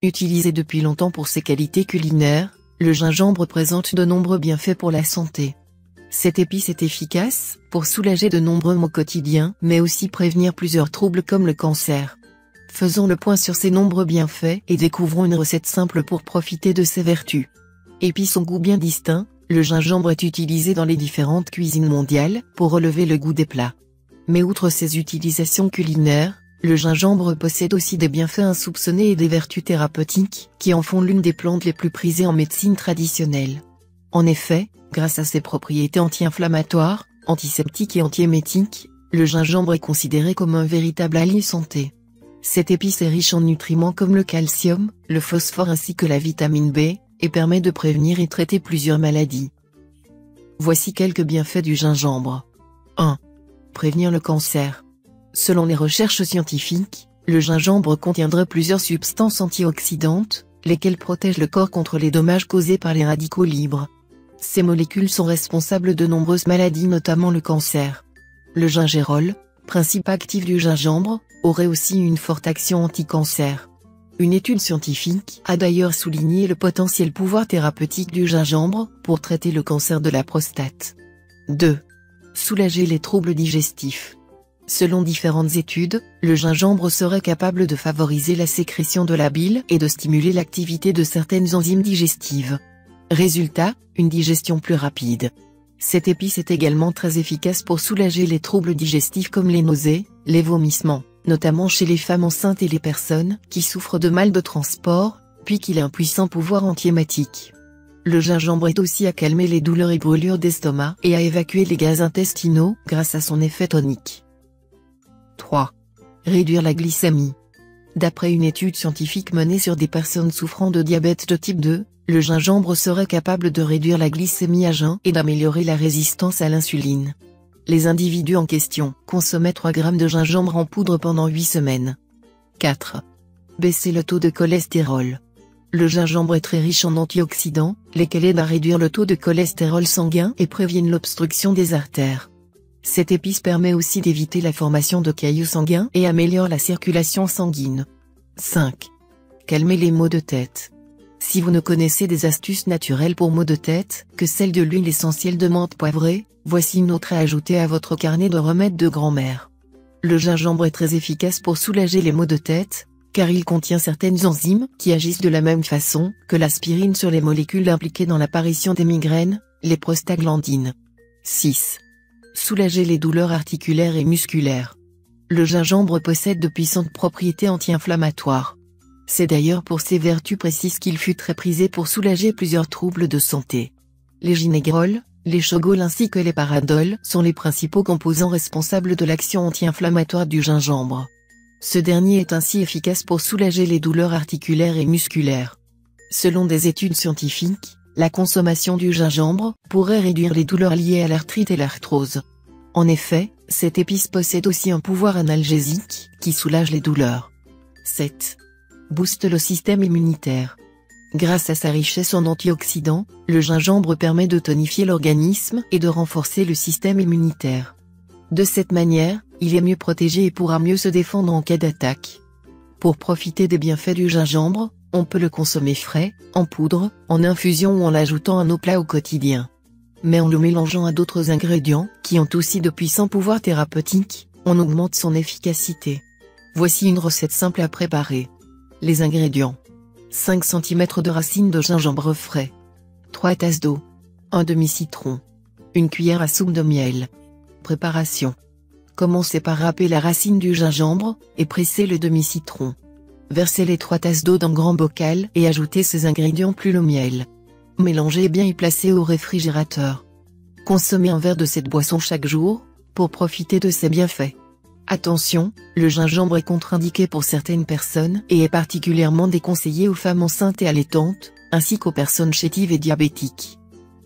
Utilisé depuis longtemps pour ses qualités culinaires, le gingembre présente de nombreux bienfaits pour la santé. Cette épice est efficace pour soulager de nombreux maux quotidiens, mais aussi prévenir plusieurs troubles comme le cancer. Faisons le point sur ses nombreux bienfaits et découvrons une recette simple pour profiter de ses vertus. Épice au goût bien distinct, le gingembre est utilisé dans les différentes cuisines mondiales pour relever le goût des plats. Mais outre ses utilisations culinaires, le gingembre possède aussi des bienfaits insoupçonnés et des vertus thérapeutiques qui en font l'une des plantes les plus prisées en médecine traditionnelle. En effet, grâce à ses propriétés anti-inflammatoires, antiseptiques et antiémétiques, le gingembre est considéré comme un véritable allié santé. Cette épice est riche en nutriments comme le calcium, le phosphore ainsi que la vitamine B, et permet de prévenir et traiter plusieurs maladies. Voici quelques bienfaits du gingembre. 1. Prévenir le cancer. Selon les recherches scientifiques, le gingembre contiendrait plusieurs substances antioxydantes, lesquelles protègent le corps contre les dommages causés par les radicaux libres. Ces molécules sont responsables de nombreuses maladies, notamment le cancer. Le gingérol, principe actif du gingembre, aurait aussi une forte action anti-cancer. Une étude scientifique a d'ailleurs souligné le potentiel pouvoir thérapeutique du gingembre pour traiter le cancer de la prostate. 2. Soulager les troubles digestifs. Selon différentes études, le gingembre serait capable de favoriser la sécrétion de la bile et de stimuler l'activité de certaines enzymes digestives. Résultat, une digestion plus rapide. Cette épice est également très efficace pour soulager les troubles digestifs comme les nausées, les vomissements, notamment chez les femmes enceintes et les personnes qui souffrent de mal de transport, puis qu'il a un puissant pouvoir antihématique. Le gingembre aide aussi à calmer les douleurs et brûlures d'estomac et à évacuer les gaz intestinaux grâce à son effet tonique. 3. Réduire la glycémie. D'après une étude scientifique menée sur des personnes souffrant de diabète de type 2, le gingembre serait capable de réduire la glycémie à jeun et d'améliorer la résistance à l'insuline. Les individus en question consommaient 3 g de gingembre en poudre pendant 8 semaines. 4. Baisser le taux de cholestérol. Le gingembre est très riche en antioxydants, lesquels aident à réduire le taux de cholestérol sanguin et préviennent l'obstruction des artères. Cette épice permet aussi d'éviter la formation de caillots sanguins et améliore la circulation sanguine. 5. Calmer les maux de tête. Si vous ne connaissez des astuces naturelles pour maux de tête que celle de l'huile essentielle de menthe poivrée, voici une autre à ajouter à votre carnet de remèdes de grand-mère. Le gingembre est très efficace pour soulager les maux de tête, car il contient certaines enzymes qui agissent de la même façon que l'aspirine sur les molécules impliquées dans l'apparition des migraines, les prostaglandines. 6. Soulager les douleurs articulaires et musculaires. Le gingembre possède de puissantes propriétés anti-inflammatoires. C'est d'ailleurs pour ces vertus précises qu'il fut très prisé pour soulager plusieurs troubles de santé. Les ginégrols, les chogols ainsi que les paradols sont les principaux composants responsables de l'action anti-inflammatoire du gingembre. Ce dernier est ainsi efficace pour soulager les douleurs articulaires et musculaires. Selon des études scientifiques, la consommation du gingembre pourrait réduire les douleurs liées à l'arthrite et l'arthrose. En effet, cette épice possède aussi un pouvoir analgésique qui soulage les douleurs. 7. Booste le système immunitaire. Grâce à sa richesse en antioxydants, le gingembre permet de tonifier l'organisme et de renforcer le système immunitaire. De cette manière, il est mieux protégé et pourra mieux se défendre en cas d'attaque. Pour profiter des bienfaits du gingembre, on peut le consommer frais, en poudre, en infusion ou en l'ajoutant à nos plats au quotidien. Mais en le mélangeant à d'autres ingrédients, qui ont aussi de puissants pouvoirs thérapeutiques, on augmente son efficacité. Voici une recette simple à préparer. Les ingrédients. 5 cm de racines de gingembre frais. 3 tasses d'eau. Un demi-citron. Une cuillère à soupe de miel. Préparation. Commencez par râper la racine du gingembre, et pressez le demi-citron. Versez les 3 tasses d'eau dans grand bocal et ajoutez ces ingrédients plus le miel. Mélangez bien et placez au réfrigérateur. Consommez un verre de cette boisson chaque jour, pour profiter de ses bienfaits. Attention, le gingembre est contre-indiqué pour certaines personnes et est particulièrement déconseillé aux femmes enceintes et allaitantes, ainsi qu'aux personnes chétives et diabétiques.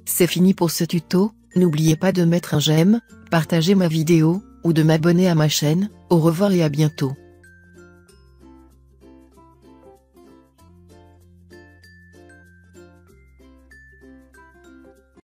C'est fini pour ce tuto, n'oubliez pas de mettre un j'aime, partager ma vidéo, ou de m'abonner à ma chaîne. Au revoir et à bientôt.